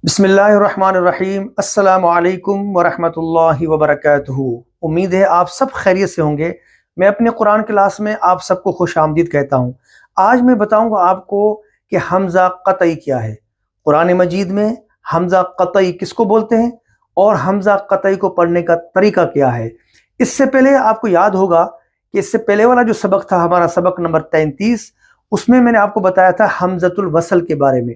بسم اللہ الرحمن الرحیم۔ السلام علیکم ورحمۃ اللہ وبرکاتہ۔ امید ہے آپ سب خیریت سے ہوں گے۔ میں اپنے قرآن کلاس میں آپ سب کو خوش آمدید کہتا ہوں۔ آج میں بتاؤں گا آپ کو کہ حمزہ قطعی کیا ہے۔ قرآن مجید میں حمزہ قطعی کس کو بولتے ہیں اور حمزہ قطعی کو پڑھنے کا طریقہ کیا ہے۔ اس سے پہلے آپ کو یاد ہوگا کہ اس سے پہلے والا جو سبق تھا ہمارا سبق نمبر 33، اس میں نے آپ کو بتایا تھا حمزۃ الوصل کے بارے میں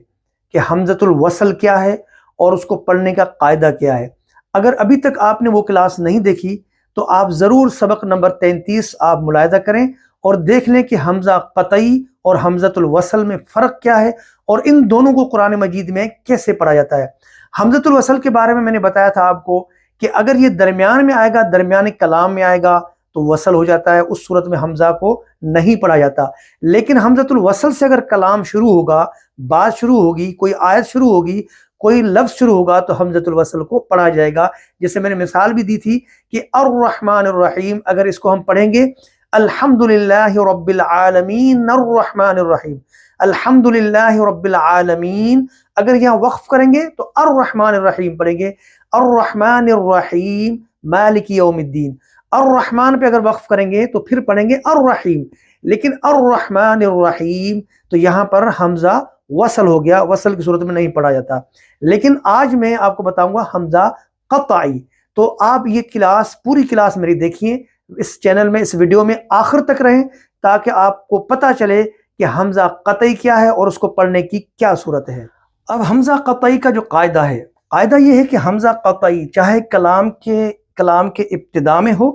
کہ حمزۃ الوصل کیا ہے اور اس کو پڑھنے کا قاعدہ کیا ہے۔ اگر ابھی تک آپ نے وہ کلاس نہیں دیکھی تو آپ ضرور سبق نمبر 33 آپ ملاحظہ کریں اور دیکھ لیں کہ حمزہ قطعی اور حمزۃ الوصل میں فرق کیا ہے اور ان دونوں کو قرآن مجید میں کیسے پڑھا جاتا ہے۔ حمزۃ الوصل کے بارے میں نے بتایا تھا آپ کو کہ اگر یہ درمیان میں آئے گا، درمیان کلام میں آئے گا تو وصل ہو جاتا ہے، اس صورت میں حمزہ کو نہیں پڑھا جاتا۔ لیکن حمزۃ الوصل سے اگر کلام شروع ہوگا، بات شروع ہوگی، کوئی آیت شروع ہوگی، کوئی لفظ شروع ہوگا تو حمزۃ الوصل کو پڑھا جائے گا۔ جیسے میں نے مثال بھی دی تھی کہ الرحمن الرحیم، اگر اس کو ہم پڑھیں گے الحمدللہ رب العالمین الرحمن الرحیم، الحمدللہ رب العالمین، اگر یہاں وقف کریں گے تو الرحمن الرحیم پڑھیں گے، الرحمن الرحیم مالک یوم الدین۔ الرحمن پہ اگر وقف کریں گے تو پھر پڑھیں گے الرحیم، لیکن الرحمن الرحیم تو یہاں پر حمزہ وصل ہو گیا، وصل کی صورت میں نہیں پڑھا جاتا۔ لیکن آج میں آپ کو بتاؤں گا حمزہ قطعی۔ تو آپ یہ کلاس، پوری کلاس میری دیکھیے اس چینل میں، اس ویڈیو میں آخر تک رہیں تاکہ آپ کو پتہ چلے کہ حمزہ قطعی کیا ہے اور اس کو پڑھنے کی کیا صورت ہے۔ اب حمزہ قطعی کا جو قاعدہ ہے، قاعدہ یہ ہے کہ حمزہ قطعی چاہے کلام کے ابتدا میں ہو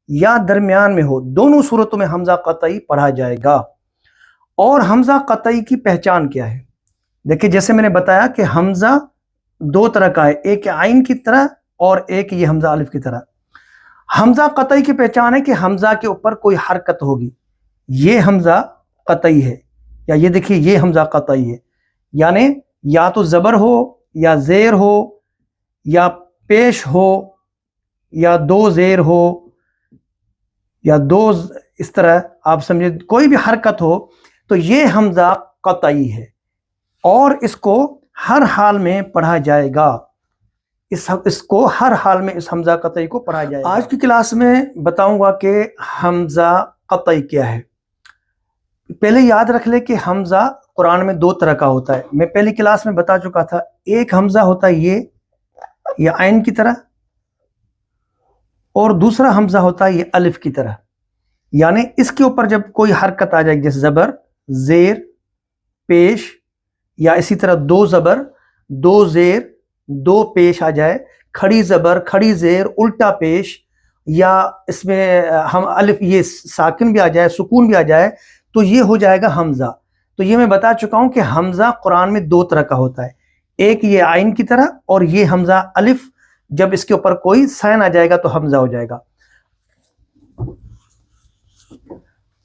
یا درمیان میں ہو، دونوں صورتوں میں حمزہ قطعی پڑھا جائے گا۔ اور حمزہ قطعی کی پہچان کیا ہے؟ دیکھیں، جیسے میں نے بتایا کہ حمزہ دو طرح کا ہے، ایک عین کی طرح اور ایک یہ حمزہ الف کی طرح۔ حمزہ قطعی کی پہچان ہے کہ حمزہ کے اوپر کوئی حرکت ہوگی، یہ حمزہ قطعی ہے، یا یہ دیکھیے یہ حمزہ قطعی ہے، یعنی یا تو زبر ہو یا زیر ہو یا پیش ہو یا دو زیر ہو یا دو اس طرح آپ سمجھے کوئی بھی حرکت ہو تو یہ حمزہ قطعی ہے اور اس کو ہر حال میں پڑھا جائے گا۔ اس کو ہر حال میں اس حمزہ قطعی کو پڑھا جائے گا۔ آج کی کلاس میں بتاؤں گا کہ حمزہ قطعی کیا ہے۔ پہلے یاد رکھ لے کہ حمزہ قرآن میں دو طرح کا ہوتا ہے، میں پہلی کلاس میں بتا چکا تھا۔ ایک حمزہ ہوتا ہے یہ عین کی طرح، اور دوسرا حمزہ ہوتا ہے یہ الف کی طرح، یعنی اس کے اوپر جب کوئی حرکت آ جائے جیسے زبر، زیر، پیش، یا اسی طرح دو زبر، دو زیر، دو پیش آ جائے، کھڑی زبر، کھڑی زیر، الٹا پیش، یا اس میں ہم الف یہ ساکن بھی آ جائے، سکون بھی آ جائے تو یہ ہو جائے گا حمزہ۔ تو یہ میں بتا چکا ہوں کہ حمزہ قرآن میں دو طرح کا ہوتا ہے، ایک یہ عین کی طرح اور یہ حمزہ الف، جب اس کے اوپر کوئی سائن آ جائے گا تو حمزہ ہو جائے گا۔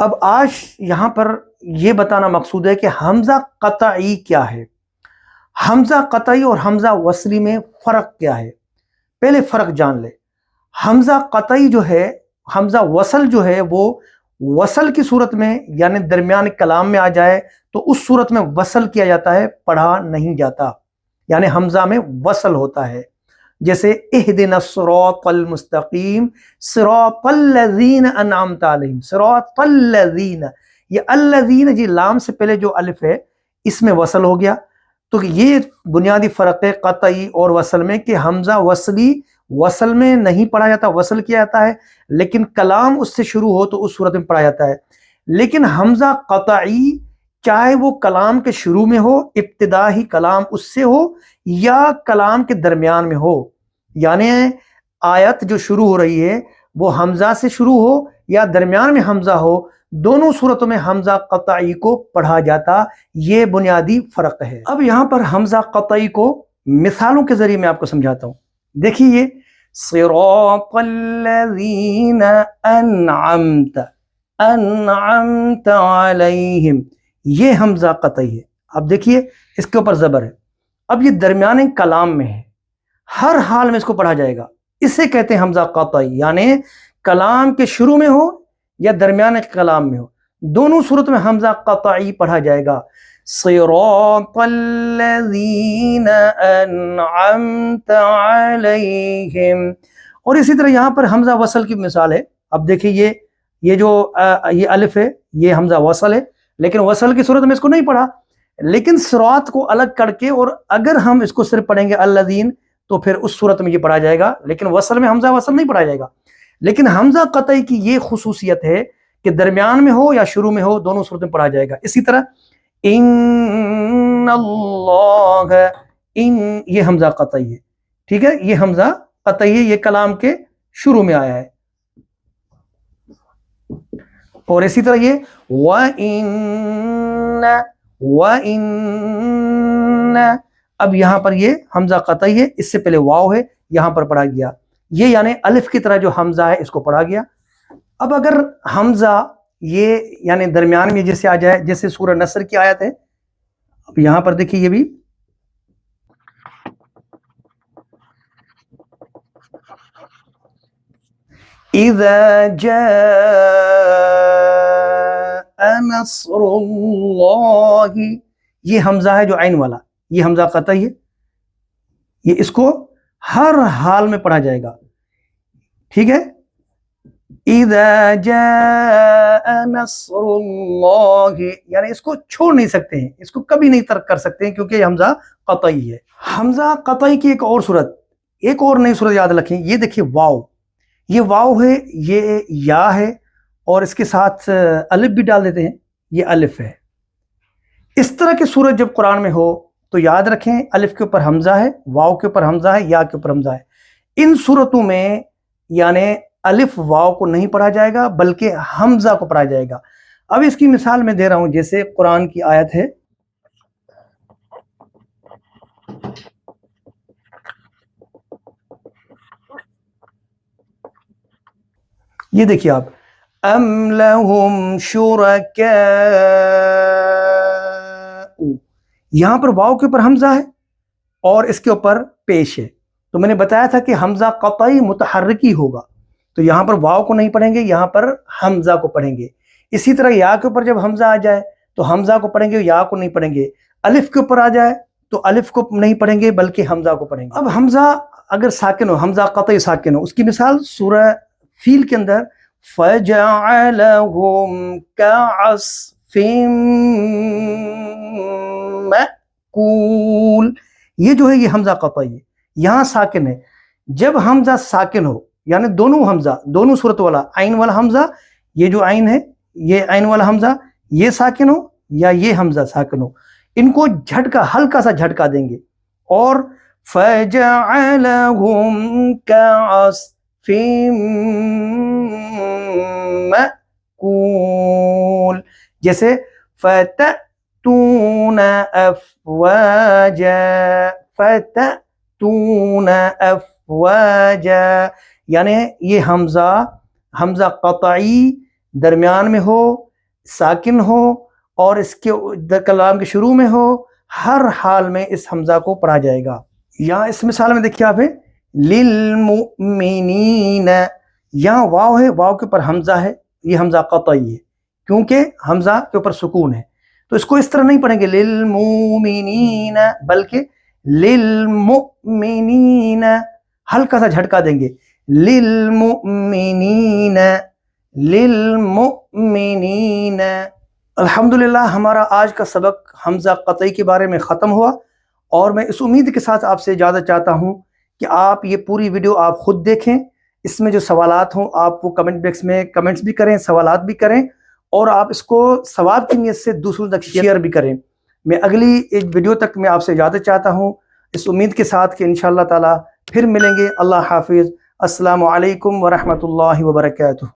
اب آج یہاں پر یہ بتانا مقصود ہے کہ حمزہ قطعی کیا ہے، حمزہ قطعی اور حمزہ وصلی میں فرق کیا ہے۔ پہلے فرق جان لے۔ حمزہ قطعی جو ہے، حمزہ وصل جو ہے، وہ وصل کی صورت میں یعنی درمیان کلام میں آ جائے تو اس صورت میں وصل کیا جاتا ہے، پڑھا نہیں جاتا، یعنی حمزہ میں وصل ہوتا ہے۔ جیسے اہدنا الصراط المستقیم صراط الذین انعمت علیہم، صراط الذین، یہ الذین جی لام سے پہلے جو الف ہے اس میں وصل ہو گیا۔ تو یہ بنیادی فرق ہے قطعی اور وصل میں کہ حمزہ وصلی وصل میں نہیں پڑھا جاتا، وصل کیا جاتا ہے، لیکن کلام اس سے شروع ہو تو اس صورت میں پڑھا جاتا ہے۔ لیکن حمزہ قطعی چاہے وہ کلام کے شروع میں ہو، ابتدائی کلام اس سے ہو، یا کلام کے درمیان میں ہو، یعنی آیت جو شروع ہو رہی ہے وہ حمزہ سے شروع ہو یا درمیان میں حمزہ ہو، دونوں صورتوں میں حمزہ قطعی کو پڑھا جاتا، یہ بنیادی فرق ہے۔ اب یہاں پر حمزہ قطعی کو مثالوں کے ذریعے میں آپ کو سمجھاتا ہوں۔ دیکھیے یہ صراط الذین انعمت علیہم، یہ حمزہ قطعی ہے۔ اب دیکھیے اس کے اوپر زبر ہے، اب یہ درمیان کلام میں ہے، ہر حال میں اس کو پڑھا جائے گا، اسے کہتے ہیں حمزہ قطعی، یعنی کلام کے شروع میں ہو یا درمیان کلام میں ہو، دونوں صورت میں حمزہ قطعی پڑھا جائے گا۔ صراط الذین انعمت علیہم. اور اسی طرح یہاں پر حمزہ وصل کی مثال ہے. اب دیکھیں یہ جو یہ الف ہے یہ حمزہ وصل ہے، لیکن وصل کی صورت میں اس کو نہیں پڑھا، لیکن صراط کو الگ کر کے، اور اگر ہم اس کو صرف پڑھیں گے الذین تو پھر اس صورت میں یہ پڑھا جائے گا، لیکن وصل میں حمزہ وصل نہیں پڑھا جائے گا. لیکن حمزہ قطعی کی یہ خصوصیت ہے کہ درمیان میں ہو یا شروع میں ہو دونوں صورت میں پڑھا جائے گا. اسی طرح ان اللہ، ان یہ حمزہ قطعی ہے، ٹھیک ہے، یہ حمزہ قطعی ہے، یہ کلام کے شروع میں آیا ہے. اور اسی طرح یہ وَإِنَّ، اب یہاں پر یہ حمزہ قطعی ہے، اس سے پہلے واو ہے، یہاں پر پڑھا گیا، یہ یعنی الف کی طرح جو حمزہ ہے اس کو پڑھا گیا. اب اگر حمزہ یہ یعنی درمیان میں جیسے آ جائے، جیسے سورہ نصر کی آیت ہے، اب یہاں پر دیکھیے یہ بھی اِذَا جَاءَ نَصْرُ اللَّهِ، یہ حمزہ ہے جو عین والا، یہ حمزہ قطعی ہے، یہ اس کو ہر حال میں پڑھا جائے گا، ٹھیک ہے. اِذَا جَاءَ نَصْرُ اللَّهِ، یعنی اس کو چھوڑ نہیں سکتے ہیں، اس کو کبھی نہیں ترک کر سکتے ہیں، کیونکہ یہ حمزہ قطعی ہے. حمزہ قطعی کی ایک اور صورت، ایک اور نئی صورت یاد رکھیں. یہ دیکھیں واو، یہ واو ہے، یہ یا ہے، اور اس کے ساتھ الف بھی ڈال دیتے ہیں، یہ الف ہے. اس طرح کی صورت جب قرآن میں ہو تو یاد رکھیں الف کے اوپر حمزہ ہے، واو کے اوپر حمزہ ہے، یا کے اوپر حمزہ ہے. ان صورتوں میں یعنی الف واو کو نہیں پڑھا جائے گا بلکہ حمزہ کو پڑھا جائے گا. اب اس کی مثال میں دے رہا ہوں، جیسے قرآن کی آیت ہے یہ دیکھیے آپ، ام لہم شرکاء، یہاں پر واو کے اوپر حمزہ ہے اور اس کے اوپر پیش ہے. تو میں نے بتایا تھا کہ حمزہ قطعی متحرکی ہوگا، تو یہاں پر واو کو نہیں پڑھیں گے، یہاں پر حمزہ کو پڑھیں گے. اسی طرح یا کے اوپر جب حمزہ آ جائے تو حمزہ کو پڑھیں گے، یا کو نہیں پڑھیں گے. الف کے اوپر آ جائے تو الف کو نہیں پڑھیں گے بلکہ حمزہ کو پڑھیں گے. اب حمزہ اگر ساکن ہو، حمزہ قطعی ساکن ہو، اس کی مثال سورہ فیل کے اندر فَجَعَلَهُمْ كَعَصْفٍ مَأْكُولٍ، یہ جو ہے یہ حمزہ قطعی ہے، یہاں ساکن ہے. جب حمزہ ساکن ہو یعنی دونوں حمزہ، دونوں صورت والا، عین والا حمزہ، یہ جو عین ہے یہ عین والا حمزہ، یہ ساکن ہو یا یہ حمزہ ساکن ہو، ان کو جھٹکا، ہلکا سا جھٹکا دیں گے. اور فَجَعَلَهُمْ كَعَصْفٍ مَأْكُولٍ، جیسے فَتَأْتُونَ أَفْوَاجًا، فَتَأْتُونَ أَفْوَاجًا، یعنی یہ حمزہ قطعی درمیان میں ہو، ساکن ہو، اور اس کے کلام کے شروع میں ہو، ہر حال میں اس حمزہ کو پڑھا جائے گا. یہاں اس مثال میں دیکھیے آپ ہے لِلْمُؤْمِنِينَ، یہاں واو ہے، واو کے اوپر حمزہ ہے، یہ حمزہ قطعی ہے کیونکہ حمزہ کے اوپر سکون ہے. تو اس کو اس طرح نہیں پڑھیں گے لِلْمُؤْمِنِينَ بلکہ لِلْمُؤْمِنِينَ، ہلکا سا جھٹکا دیں گے، لِلْمُؤْمِنِينَ، لِلْمُؤْمِنِينَ. الحمدللہ ہمارا آج کا سبق حمزہ قطعی کے بارے میں ختم ہوا، اور میں اس امید کے ساتھ آپ سے اجازت چاہتا ہوں کہ آپ یہ پوری ویڈیو آپ خود دیکھیں. اس میں جو سوالات ہوں آپ وہ کمنٹ باکس میں کمنٹس بھی کریں، سوالات بھی کریں، اور آپ اس کو ثواب کی نیت سے دوسروں تک شیئر بھی کریں. میں اگلی ایک ویڈیو تک میں آپ سے اجازت چاہتا ہوں، اس امید کے ساتھ کہ انشاءاللہ تعالی پھر ملیں گے. اللہ حافظ. السلام علیکم ورحمۃ اللہ وبرکاتہ.